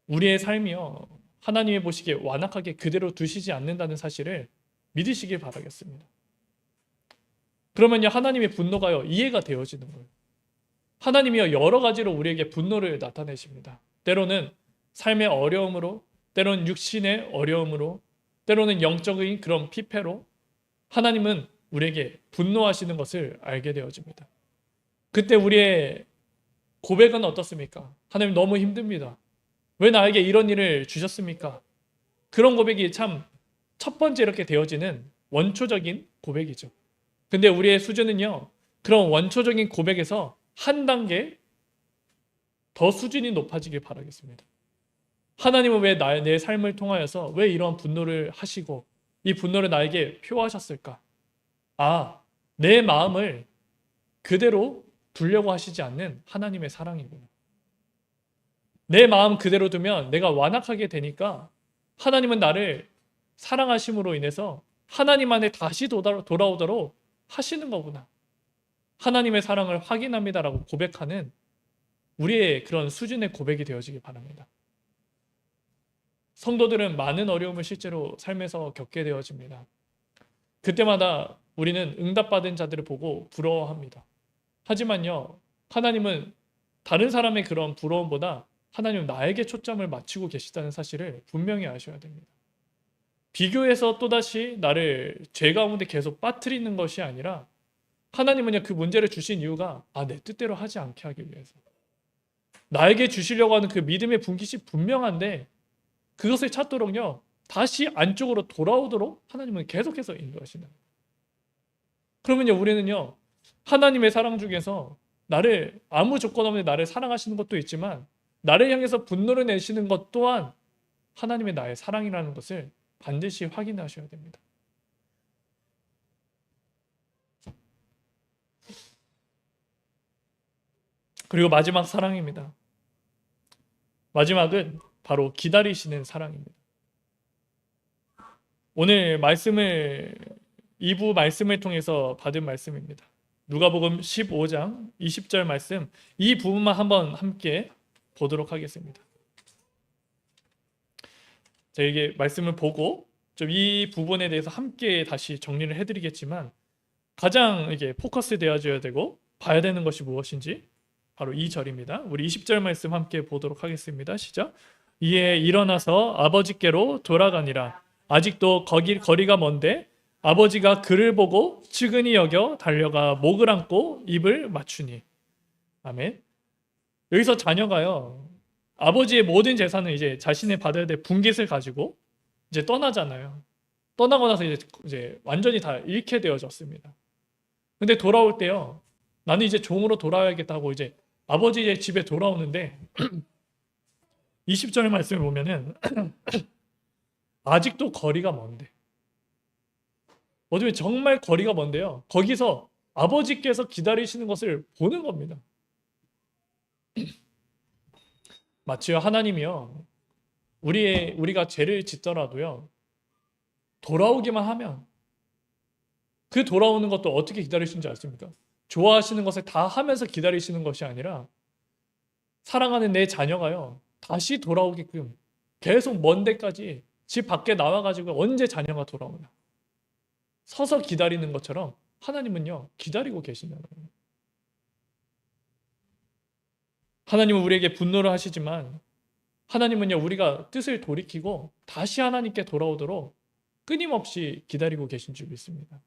우리의 삶이요 하나님이 보시기에 완악하게 그대로 두시지 않는다는 사실을 믿으시길 바라겠습니다. 그러면요 하나님의 분노가요 이해가 되어지는 거예요. 하나님이요 여러 가지로 우리에게 분노를 나타내십니다. 때로는 삶의 어려움으로, 때로는 육신의 어려움으로, 때로는 영적인 그런 피폐로 하나님은 우리에게 분노하시는 것을 알게 되어집니다. 그때 우리의 고백은 어떻습니까? 하나님 너무 힘듭니다. 왜 나에게 이런 일을 주셨습니까? 그런 고백이 참 첫 번째 이렇게 되어지는 원초적인 고백이죠. 근데 우리의 수준은요 그런 원초적인 고백에서 한 단계 더 수준이 높아지길 바라겠습니다. 하나님은 왜 내 삶을 통하여서 왜 이런 분노를 하시고 이 분노를 나에게 표하셨을까? 아, 내 마음을 그대로 두려고 하시지 않는 하나님의 사랑이구나. 내 마음 그대로 두면 내가 완악하게 되니까 하나님은 나를 사랑하심으로 인해서 하나님 안에 다시 돌아오도록 하시는 거구나. 하나님의 사랑을 확인합니다라고 고백하는 우리의 그런 수준의 고백이 되어지기 바랍니다. 성도들은 많은 어려움을 실제로 삶에서 겪게 되어집니다. 그때마다 우리는 응답받은 자들을 보고 부러워합니다. 하지만요, 하나님은 다른 사람의 그런 부러움보다 하나님은 나에게 초점을 맞추고 계시다는 사실을 분명히 아셔야 됩니다. 비교해서 또다시 나를 죄 가운데 계속 빠뜨리는 것이 아니라 하나님은요 그 문제를 주신 이유가 내 뜻대로 하지 않게 하기 위해서 나에게 주시려고 하는 그 믿음의 분깃이 분명한데 그것을 찾도록요 다시 안쪽으로 돌아오도록 하나님은 계속해서 인도하시는 거예요. 그러면요 우리는요 하나님의 사랑 중에서 나를 아무 조건 없이 나를 사랑하시는 것도 있지만 나를 향해서 분노를 내시는 것 또한 하나님의 나의 사랑이라는 것을 반드시 확인하셔야 됩니다. 그리고 마지막 사랑입니다. 마지막은 바로 기다리시는 사랑입니다. 오늘 말씀을 2부 말씀을 통해서 받은 말씀입니다. 누가복음 15장 20절 말씀, 이 부분만 한번 함께 보도록 하겠습니다. 제가 이게 말씀을 보고 좀 이 부분에 대해서 함께 다시 정리를 해드리겠지만, 가장 이게 포커스 되어줘야 되고 봐야 되는 것이 무엇인지 바로 이 절입니다. 우리 20절 말씀 함께 보도록 하겠습니다. 시작. 이에 일어나서 아버지께로 돌아가니라. 아직도 거리가 먼데 아버지가 그를 보고 측은히 여겨 달려가 목을 안고 입을 맞추니. 아멘. 여기서 자녀가요, 아버지의 모든 재산을 이제 자신이 받아야 될 분깃을 가지고 이제 떠나잖아요. 떠나고 나서 이제 완전히 다 잃게 되어졌습니다. 근데 돌아올 때요, 나는 이제 종으로 돌아와야겠다고 이제 아버지의 집에 돌아오는데 20절 말씀을 보면은 아직도 거리가 먼데, 어쩌면 정말 거리가 먼데요, 거기서 아버지께서 기다리시는 것을 보는 겁니다. 마치요, 하나님이요, 우리가 죄를 짓더라도요, 돌아오기만 하면, 그 돌아오는 것도 어떻게 기다리시는지 아십니까? 좋아하시는 것을 다 하면서 기다리시는 것이 아니라, 사랑하는 내 자녀가요, 다시 돌아오게끔 계속 먼 데까지 집 밖에 나와가지고 언제 자녀가 돌아오나 서서 기다리는 것처럼 하나님은요, 기다리고 계신다는 거예요. 하나님은 우리에게 분노를 하시지만 하나님은요, 우리가 뜻을 돌이키고 다시 하나님께 돌아오도록 끊임없이 기다리고 계신 줄 믿습니다.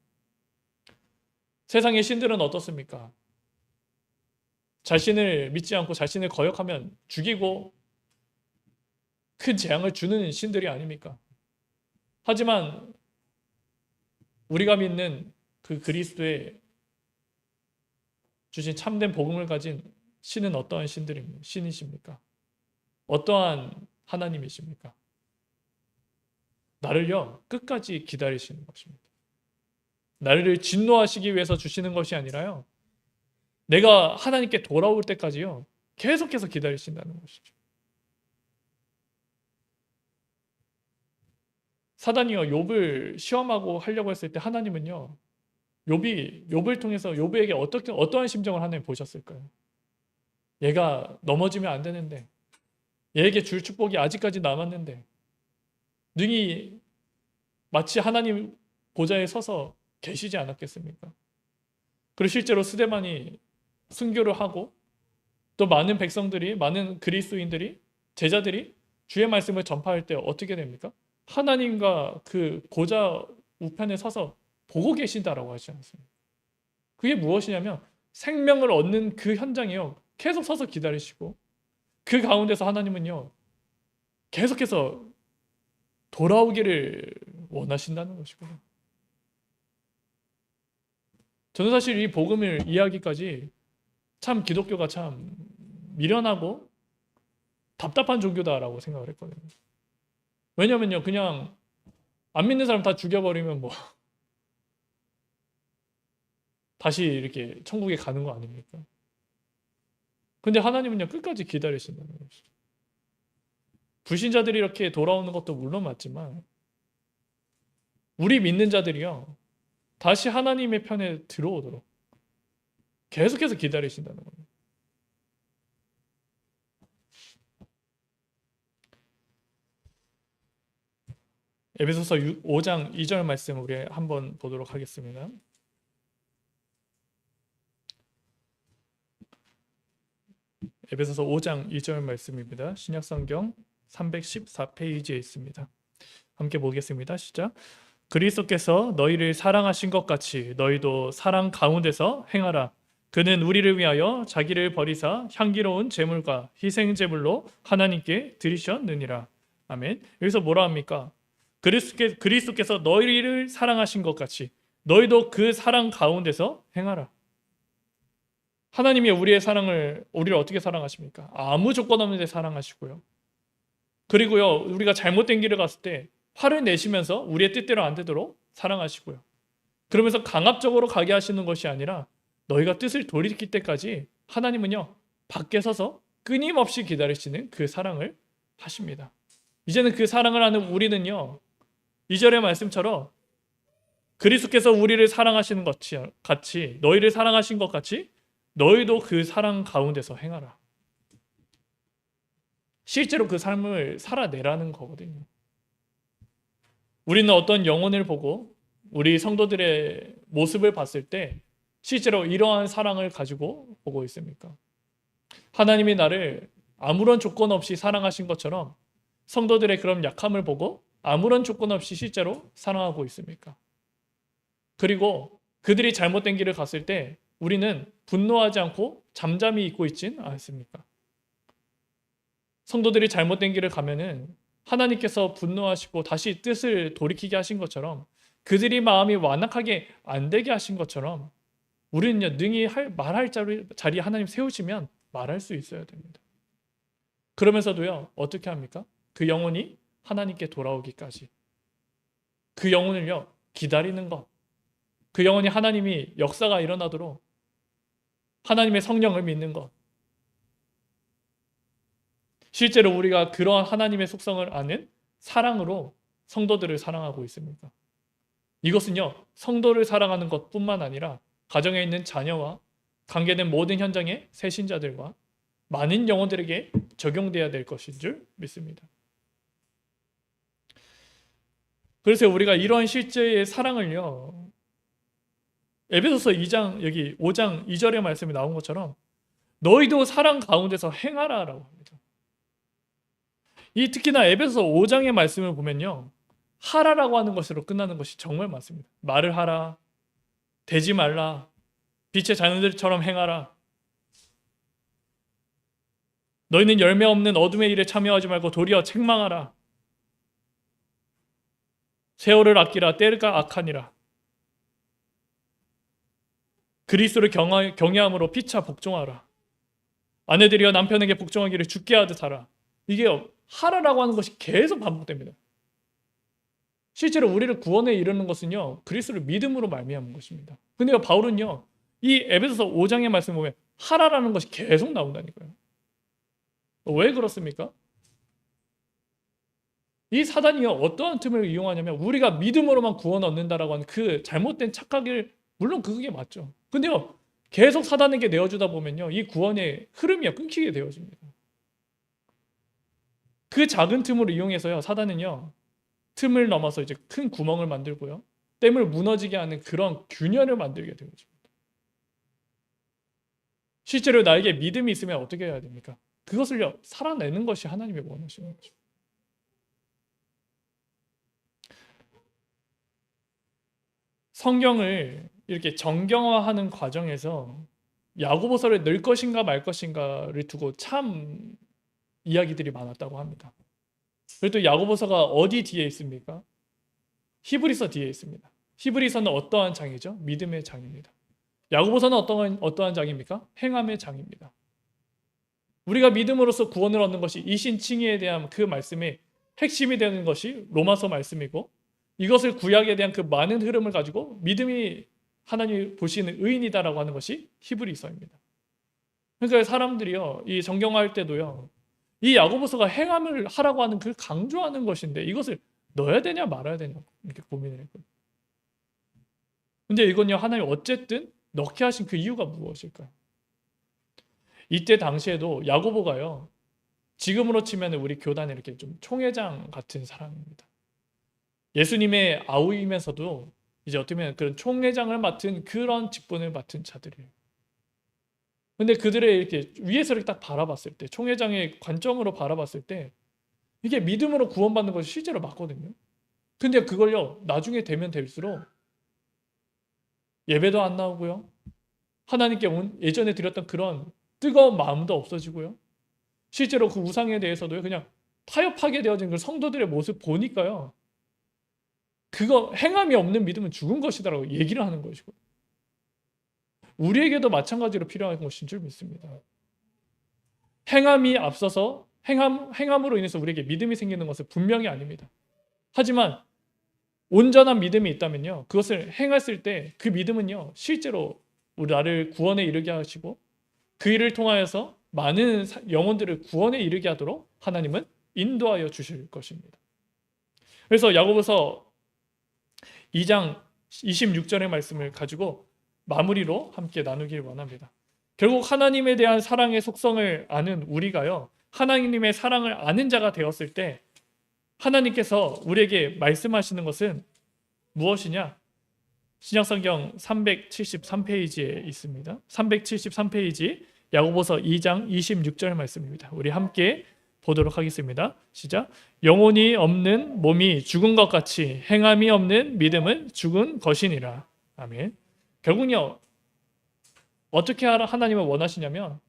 세상의 신들은 어떻습니까? 자신을 믿지 않고 자신을 거역하면 죽이고 큰 재앙을 주는 신들이 아닙니까? 하지만 우리가 믿는 그 그리스도의 주신 참된 복음을 가진 신은 어떠한 신이십니까? 어떠한 하나님이십니까? 나를요, 끝까지 기다리시는 것입니다. 나를 진노하시기 위해서 주시는 것이 아니라요, 내가 하나님께 돌아올 때까지요, 계속해서 기다리신다는 것이죠. 사단이요, 욥을 시험하고 하려고 했을 때 하나님은요, 욥을 통해서 욥에게 어떠한 심정을 하나님 보셨을까요? 얘가 넘어지면 안 되는데, 얘에게 줄 축복이 아직까지 남았는데, 능히 마치 하나님 보좌에 서서 계시지 않았겠습니까? 그리고 실제로 스데반이 순교를 하고, 또 많은 백성들이, 많은 그리스도인들이, 제자들이 주의 말씀을 전파할 때 어떻게 됩니까? 하나님과 그 보좌 우편에 서서 보고 계신다라고 하지 않습니까? 그게 무엇이냐면 생명을 얻는 그 현장이요, 계속 서서 기다리시고, 그 가운데서 하나님은요, 계속해서 돌아오기를 원하신다는 것이고요. 저는 사실 이 복음을 이해하기까지 참 기독교가 참 미련하고 답답한 종교다라고 생각을 했거든요. 왜냐면요, 그냥 안 믿는 사람 다 죽여버리면 뭐 다시 이렇게 천국에 가는 거 아닙니까? 근데 하나님은요, 끝까지 기다리신다는 것이죠. 불신자들이 이렇게 돌아오는 것도 물론 맞지만 우리 믿는 자들이요, 다시 하나님의 편에 들어오도록 계속해서 기다리신다는 겁니다. 에베소서 5장 2절 말씀 우리 한번 보도록 하겠습니다. 에베소서 5장 2절 말씀입니다. 신약성경 314페이지에 있습니다. 함께 보겠습니다. 시작. 그리스도께서 너희를 사랑하신 것 같이 너희도 사랑 가운데서 행하라. 그는 우리를 위하여 자기를 버리사 향기로운 제물과 희생 제물로 하나님께 드리셨느니라. 아멘. 여기서 뭐라 합니까? 그리스도께서 너희를 사랑하신 것 같이 너희도 그 사랑 가운데서 행하라. 하나님이 우리를 어떻게 사랑하십니까? 아무 조건 없는데 사랑하시고요, 그리고요, 우리가 잘못된 길을 갔을 때 화를 내시면서 우리의 뜻대로 안 되도록 사랑하시고요. 그러면서 강압적으로 가게 하시는 것이 아니라 너희가 뜻을 돌이킬 때까지 하나님은요, 밖에 서서 끊임없이 기다리시는 그 사랑을 하십니다. 이제는 그 사랑을 하는 우리는요, 2절의 말씀처럼 그리스도께서 우리를 사랑하시는 것 같이, 너희를 사랑하신 것 같이 너희도 그 사랑 가운데서 행하라. 실제로 그 삶을 살아내라는 거거든요. 우리는 어떤 영혼을 보고 우리 성도들의 모습을 봤을 때 실제로 이러한 사랑을 가지고 보고 있습니까? 하나님이 나를 아무런 조건 없이 사랑하신 것처럼 성도들의 그런 약함을 보고 아무런 조건 없이 실제로 사랑하고 있습니까? 그리고 그들이 잘못된 길을 갔을 때 우리는 분노하지 않고 잠잠히 잊고 있진 않습니까? 성도들이 잘못된 길을 가면은 하나님께서 분노하시고 다시 뜻을 돌이키게 하신 것처럼 그들이 마음이 완악하게 안 되게 하신 것처럼 우리는요, 능히 말할 자리 하나님 세우시면 말할 수 있어야 됩니다. 그러면서도요, 어떻게 합니까? 그 영혼이 하나님께 돌아오기까지 그 영혼을요, 기다리는 것, 그 영혼이 하나님이 역사가 일어나도록 하나님의 성령을 믿는 것. 실제로 우리가 그러한 하나님의 속성을 아는 사랑으로 성도들을 사랑하고 있습니다. 이것은요, 성도를 사랑하는 것뿐만 아니라 가정에 있는 자녀와 관계된 모든 현장의 새신자들과 많은 영혼들에게 적용돼야 될 것인 줄 믿습니다. 그래서 우리가 이러한 실제의 사랑을요, 에베소서 2장 여기 5장 2절의 말씀이 나온 것처럼 너희도 사랑 가운데서 행하라라고 합니다. 이 특히나 에베소서 5장의 말씀을 보면요, 하라라고 하는 것으로 끝나는 것이 정말 많습니다. 말을 하라, 되지 말라, 빛의 자녀들처럼 행하라, 너희는 열매 없는 어둠의 일에 참여하지 말고 도리어 책망하라, 세월을 아끼라, 때가 악하니라, 그리스도를 경외함으로 피차 복종하라, 아내들이여 남편에게 복종하기를 주께 하듯 하라. 이게 하라라고 하는 것이 계속 반복됩니다. 실제로 우리를 구원에 이르는 것은요, 그리스도를 믿음으로 말미암은 것입니다. 근데 바울은요, 이 에베소서 5장의 말씀 보면 하라라는 것이 계속 나온다니까요. 왜 그렇습니까? 이 사단이요, 어떠한 틈을 이용하냐면 우리가 믿음으로만 구원 얻는다라고 하는 그 잘못된 착각을, 물론 그게 맞죠. 근데요, 계속 사단에게 내어주다 보면요, 이 구원의 흐름이 끊기게 되어집니다. 그 작은 틈을 이용해서요, 사단은요, 틈을 넘어서 이제 큰 구멍을 만들고요, 댐을 무너지게 하는 그런 균열을 만들게 되어집니다. 실제로 나에게 믿음이 있으면 어떻게 해야 됩니까? 그것을요, 살아내는 것이 하나님의 원하시는 거죠. 성경을 이렇게 정경화하는 과정에서 야고보서를 넣을 것인가 말 것인가를 두고 참 이야기들이 많았다고 합니다. 그리고 또 야고보서가 어디 뒤에 있습니까? 히브리서 뒤에 있습니다. 히브리서는 어떠한 장이죠? 믿음의 장입니다. 야고보서는 어떠한 장입니까? 행함의 장입니다. 우리가 믿음으로써 구원을 얻는 것이 이신칭의에 대한 그 말씀의 핵심이 되는 것이 로마서 말씀이고, 이것을 구약에 대한 그 많은 흐름을 가지고 믿음이 하나님이 보시는 의인이다라고 하는 것이 히브리서입니다. 그러니까 사람들이요, 이 정경화할 때도요, 이 야고보서가 행함을 하라고 하는 그 강조하는 것인데 이것을 넣어야 되냐 말아야 되냐 이렇게 고민을 했거든요. 근데 이건요, 하나님 어쨌든 넣게 하신 그 이유가 무엇일까요? 이때 당시에도 야고보가요, 지금으로 치면 우리 교단의 이렇게 좀 총회장 같은 사람입니다. 예수님의 아우이면서도 이제 어떻게 보면 그런 총회장을 맡은 그런 직분을 맡은 자들이에요. 근데 그들의 이렇게 위에서 이렇게 딱 바라봤을 때, 총회장의 관점으로 바라봤을 때 이게 믿음으로 구원받는 것이 실제로 맞거든요. 근데 그걸요, 나중에 되면 될수록 예배도 안 나오고요, 하나님께 예전에 드렸던 그런 뜨거운 마음도 없어지고요, 실제로 그 우상에 대해서도 그냥 타협하게 되어진 그 성도들의 모습 보니까요, 그거 행함이 없는 믿음은 죽은 것이다라고 얘기를 하는 것이고, 우리에게도 마찬가지로 필요한 것인 줄 믿습니다. 행함이 앞서서 행함으로 인해서 우리에게 믿음이 생기는 것은 분명히 아닙니다. 하지만 온전한 믿음이 있다면요, 그것을 행했을 때 그 믿음은요 실제로 우리 나를 구원에 이르게 하시고 그 일을 통하여서 많은 영혼들을 구원에 이르게 하도록 하나님은 인도하여 주실 것입니다. 그래서 야고보서 2장 26절의 말씀을 가지고 마무리로 함께 나누길 원합니다. 결국 하나님에 대한 사랑의 속성을 아는 우리가요, 하나님의 사랑을 아는 자가 되었을 때 하나님께서 우리에게 말씀하시는 것은 무엇이냐? 신약성경 373페이지에 있습니다. 373페이지 야고보서 2장 26절 말씀입니다. 우리 함께 보도록 하겠습니다. 시작. 영혼이 없는 몸이 죽은 것 같이 행함이 없는 믿음은 죽은 것이니라. 아멘. 결국요, 어떻게 하나님은 원하시냐면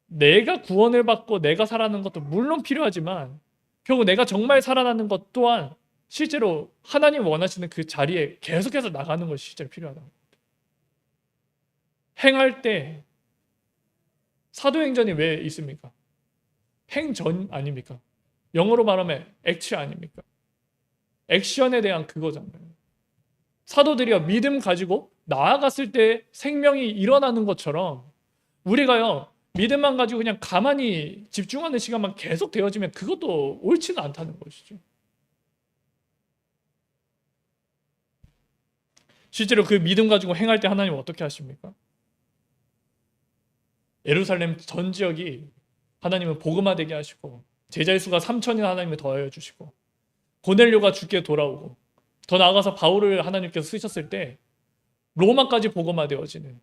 내가 구원을 받고 내가 살아나는 것도 물론 필요하지만 결국 내가 정말 살아나는 것 또한 실제로 하나님 원하시는 그 자리에 계속해서 나가는 것이 실제로 필요하다. 행할 때 사도행전이 왜 있습니까? 행전 아닙니까? 영어로 말하면 액션 아닙니까? 액션에 대한 그거잖아요. 사도들이요, 믿음 가지고 나아갔을 때 생명이 일어나는 것처럼 우리가요, 믿음만 가지고 그냥 가만히 집중하는 시간만 계속 되어지면 그것도 옳지는 않다는 것이죠. 실제로 그 믿음 가지고 행할 때 하나님은 어떻게 하십니까? 예루살렘 전 지역이 하나님은 복음화되게 하시고 제자의 수가 3천이나 하나님을 더하여 주시고 고넬료가 죽게 돌아오고 더 나아가서 바울을 하나님께서 쓰셨을 때 로마까지 복음화되어지는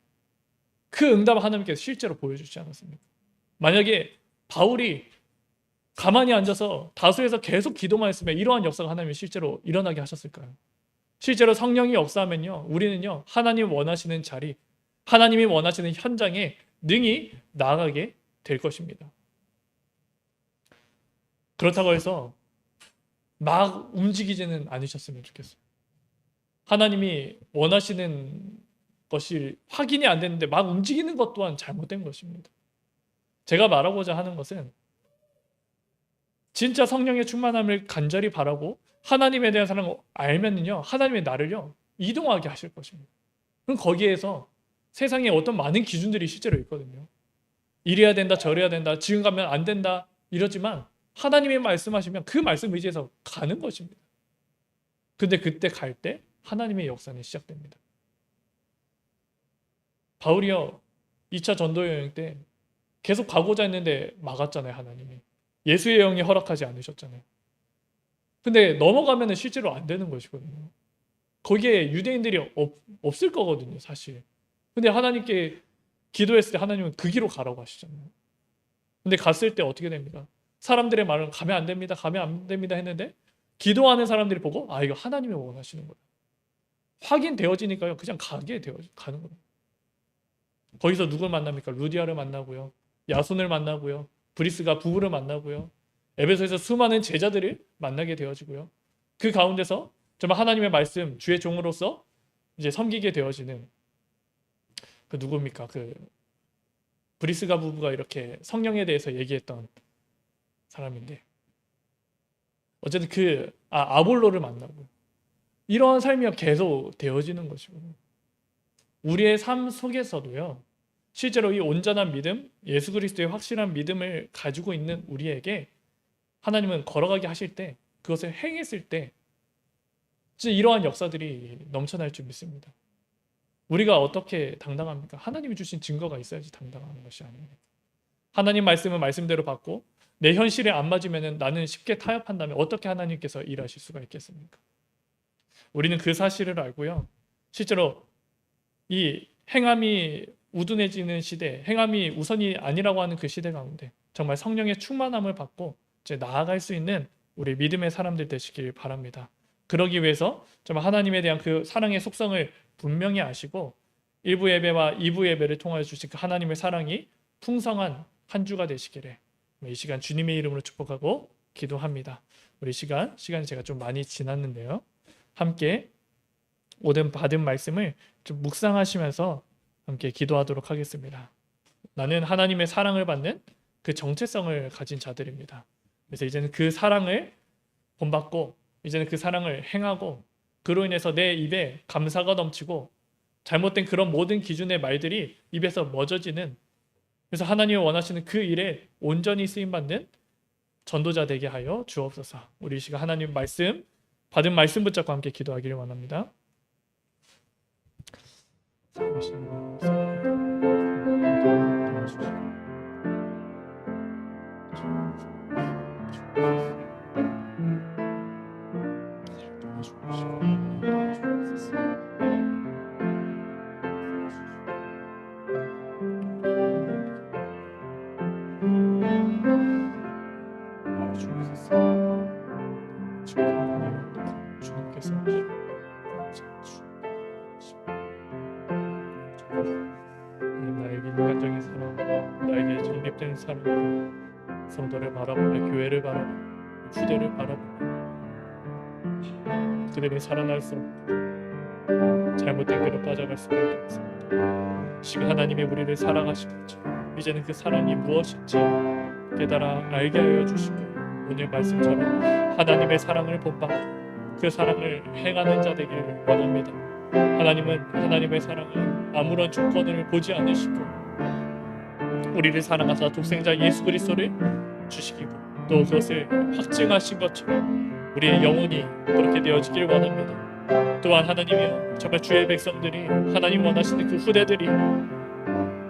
그 응답을 하나님께서 실제로 보여주지 않았습니까? 만약에 바울이 가만히 앉아서 다수에서 계속 기도만 했으면 이러한 역사가 하나님이 실제로 일어나게 하셨을까요? 실제로 성령이 역사하면요, 우리는요 하나님 원하시는 자리, 하나님이 원하시는 현장에 능히 나아가게 될 것입니다. 그렇다고 해서 막 움직이지는 않으셨으면 좋겠어요. 하나님이 원하시는 것이 확인이 안 되는데 막 움직이는 것 또한 잘못된 것입니다. 제가 말하고자 하는 것은 진짜 성령의 충만함을 간절히 바라고 하나님에 대한 사랑을 알면요, 하나님의 나를요 이동하게 하실 것입니다. 그럼 거기에서 세상에 어떤 많은 기준들이 실제로 있거든요. 이래야 된다, 저래야 된다, 지금 가면 안 된다 이러지만 하나님이 말씀하시면 그 말씀 의지해서 가는 것입니다. 근데 그때 갈 때 하나님의 역사는 시작됩니다. 바울이요 2차 전도 여행 때 계속 가고자 했는데 막았잖아요. 하나님이 예수의 영이 허락하지 않으셨잖아요. 근데 넘어가면 실제로 안 되는 것이거든요. 거기에 유대인들이 없을 거거든요, 사실. 근데 하나님께 기도했을 때 하나님은 그 길로 가라고 하시잖아요. 근데 갔을 때 어떻게 됩니까? 사람들의 말은 가면 안 됩니다, 가면 안 됩니다 했는데 기도하는 사람들이 보고 아, 이거 하나님이 원하시는 거다. 확인되어지니까요, 그냥 가는 거예요. 거기서 누굴 만납니까? 루디아를 만나고요, 야손을 만나고요, 브리스가 부부를 만나고요, 에베소에서 수많은 제자들을 만나게 되어지고요. 그 가운데서 정말 하나님의 말씀, 주의 종으로서 이제 섬기게 되어지는 그 누굽니까? 그 브리스가 부부가 이렇게 성령에 대해서 얘기했던 사람인데 어쨌든 그 아볼로를 만나고 이러한 삶이 계속 되어지는 것이고 우리의 삶 속에서도요 실제로 이 온전한 믿음, 예수 그리스도의 확실한 믿음을 가지고 있는 우리에게 하나님은 걸어가게 하실 때 그것을 행했을 때 진짜 이러한 역사들이 넘쳐날 줄 믿습니다. 우리가 어떻게 당당합니까? 하나님이 주신 증거가 있어야지 당당한 것이 아닙니다. 하나님 말씀은 말씀대로 받고 내 현실에 안 맞으면 나는 쉽게 타협한다면 어떻게 하나님께서 일하실 수가 있겠습니까? 우리는 그 사실을 알고요. 실제로 이 행함이 우둔해지는 시대, 행함이 우선이 아니라고 하는 그 시대 가운데 정말 성령의 충만함을 받고 이제 나아갈 수 있는 우리 믿음의 사람들 되시길 바랍니다. 그러기 위해서 정말 하나님에 대한 그 사랑의 속성을 분명히 아시고 1부 예배와 2부 예배를 통하여 주신 그 하나님의 사랑이 풍성한 한 주가 되시기를 이 시간 주님의 이름으로 축복하고 기도합니다. 우리 시간이 제가 좀 많이 지났는데요. 함께 오늘 받은 말씀을 좀 묵상하시면서 함께 기도하도록 하겠습니다. 나는 하나님의 사랑을 받는 그 정체성을 가진 자들입니다. 그래서 이제는 그 사랑을 본받고 이제는 그 사랑을 행하고 그로 인해서 내 입에 감사가 넘치고 잘못된 그런 모든 기준의 말들이 입에서 멎어지는, 그래서 하나님이 원하시는 그 일에 온전히 쓰임받는 전도자 되게 하여 주옵소서. 우리 이 시간 하나님 말씀 받은 말씀 붙잡고 함께 기도하기를 원합니다. 나에게 인간적인 사랑, 나에게 정립된 사랑, 성도를 바라보며 교회를 바라보며 후대를 바라보며 그들이 살아날 수 없고 잘못된 길로 빠져갈 수밖에 없습니다. 시간 하나님이 우리를 사랑하신 것처럼 이제는 그 사랑이 무엇인지 깨달아 알게 하여 주시고 오늘 말씀처럼 하나님의 사랑을 본받고 그 사랑을 행하는 자 되기를 원합니다. 하나님은 하나님의 사랑을 아무런 조건을 보지 않으시고 우리를 사랑하사 독생자 예수 그리스도를 주시기고 또 그것을 확증하신 것처럼 우리의 영혼이 그렇게 되어지길 원합니다. 또한 하나님이여, 정말 주의 백성들이 하나님 원하시는 그 후대들이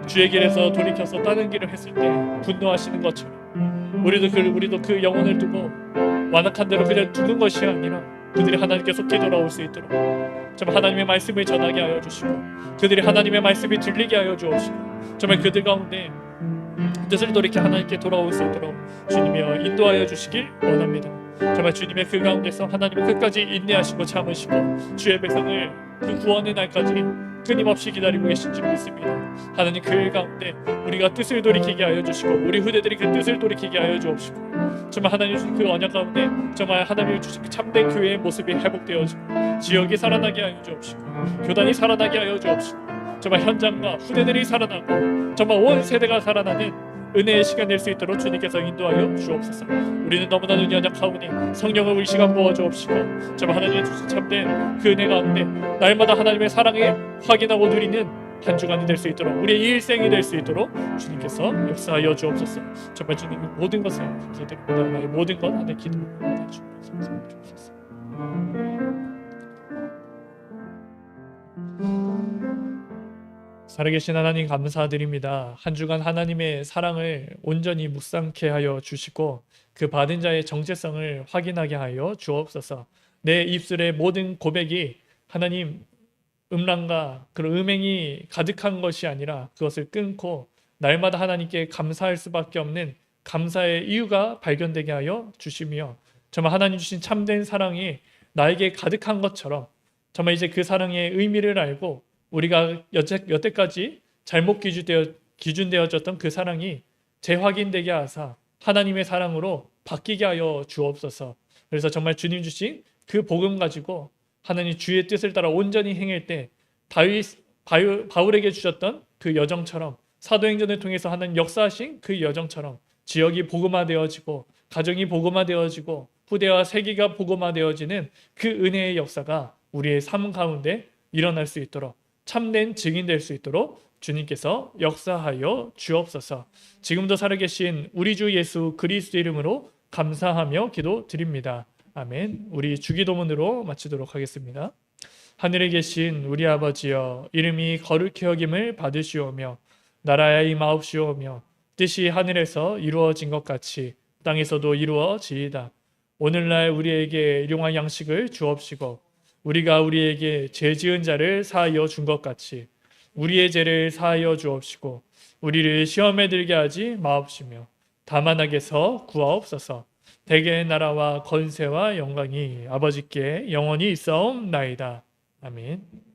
주의 길에서 돌이켜서 다른 길을 했을 때 분노하시는 것처럼 우리도 그 영혼을 두고 완악한 대로 그냥 두는 것이 아니라 그들이 하나님께 속히 돌아올 수 있도록 정말 하나님의 말씀을 전하게 하여 주시고 그들이 하나님의 말씀이 들리게 하여 주옵시고 정말 그들 가운데 뜻을 돌이켜 하나님께 돌아올 수 있도록 주님이여 인도하여 주시길 원합니다. 정말 주님의 그 가운데서 하나님은 끝까지 인내하시고 참으시고 주의 백성을 그 구원의 날까지 끊임없이 기다리고 계신 줄 믿습니다. 하나님 그 가운데 우리가 뜻을 돌이키게 하여 주시고 우리 후대들이 그 뜻을 돌이키게 하여 주옵시고 정말 하나님 주신 그 언약 가운데 정말 하나님이 주신 그 참된 교회의 모습이 회복되어지고 지역이 살아나게 하여 주옵시고 교단이 살아나게 하여 주옵시고 정말 현장과 후대들이 살아나고 정말 온 세대가 살아나는 은혜의 시간 될 수 있도록 주님께서 인도하여 주옵소서. 우리는 너무나도 연약하오니 성령을 우리 시간 부어 주옵시고 정말 하나님의 주신 참된 그 은혜 가운데 날마다 하나님의 사랑을 확인하고 누리는 한 주간이 될 수 있도록 우리의 일생이 될 수 있도록 주님께서 역사하여 주옵소서. 정말 주님 모든 것을 감사드립니다. 나의 모든 것 안에 기도를 주옵소서. 살아계신 하나님 감사드립니다. 한 주간 하나님의 사랑을 온전히 묵상케 하여 주시고 그 받은 자의 정체성을 확인하게 하여 주옵소서. 내 입술의 모든 고백이 하나님 음란과 그런 음행이 가득한 것이 아니라 그것을 끊고 날마다 하나님께 감사할 수밖에 없는 감사의 이유가 발견되게 하여 주시며 정말 하나님 주신 참된 사랑이 나에게 가득한 것처럼 정말 이제 그 사랑의 의미를 알고 우리가 여태까지 잘못 기준되어졌던 그 사랑이 재확인되게 하사 하나님의 사랑으로 바뀌게 하여 주옵소서. 그래서 정말 주님 주신 그 복음 가지고 하나님 주의 뜻을 따라 온전히 행할 때 바울에게 주셨던 그 여정처럼 사도행전을 통해서 하나님 역사하신 그 여정처럼 지역이 복음화되어지고 가정이 복음화되어지고 후대와 세계가 복음화되어지는 그 은혜의 역사가 우리의 삶 가운데 일어날 수 있도록 참된 증인 될 수 있도록 주님께서 역사하여 주옵소서. 지금도 살아계신 우리 주 예수 그리스도 이름으로 감사하며 기도드립니다. 아멘. 우리 주기도문으로 마치도록 하겠습니다. 하늘에 계신 우리 아버지여, 이름이 거룩히 여김을 받으시오며 나라의 임하옵시오며 뜻이 하늘에서 이루어진 것 같이 땅에서도 이루어지이다. 오늘날 우리에게 일용할 양식을 주옵시고 우리가 우리에게 죄 지은 자를 사하여 준 것 같이 우리의 죄를 사하여 주옵시고 우리를 시험에 들게 하지 마옵시며 다만 악에서 구하옵소서. 대개의 나라와 권세와 영광이 아버지께 영원히 있사옵나이다. 아멘.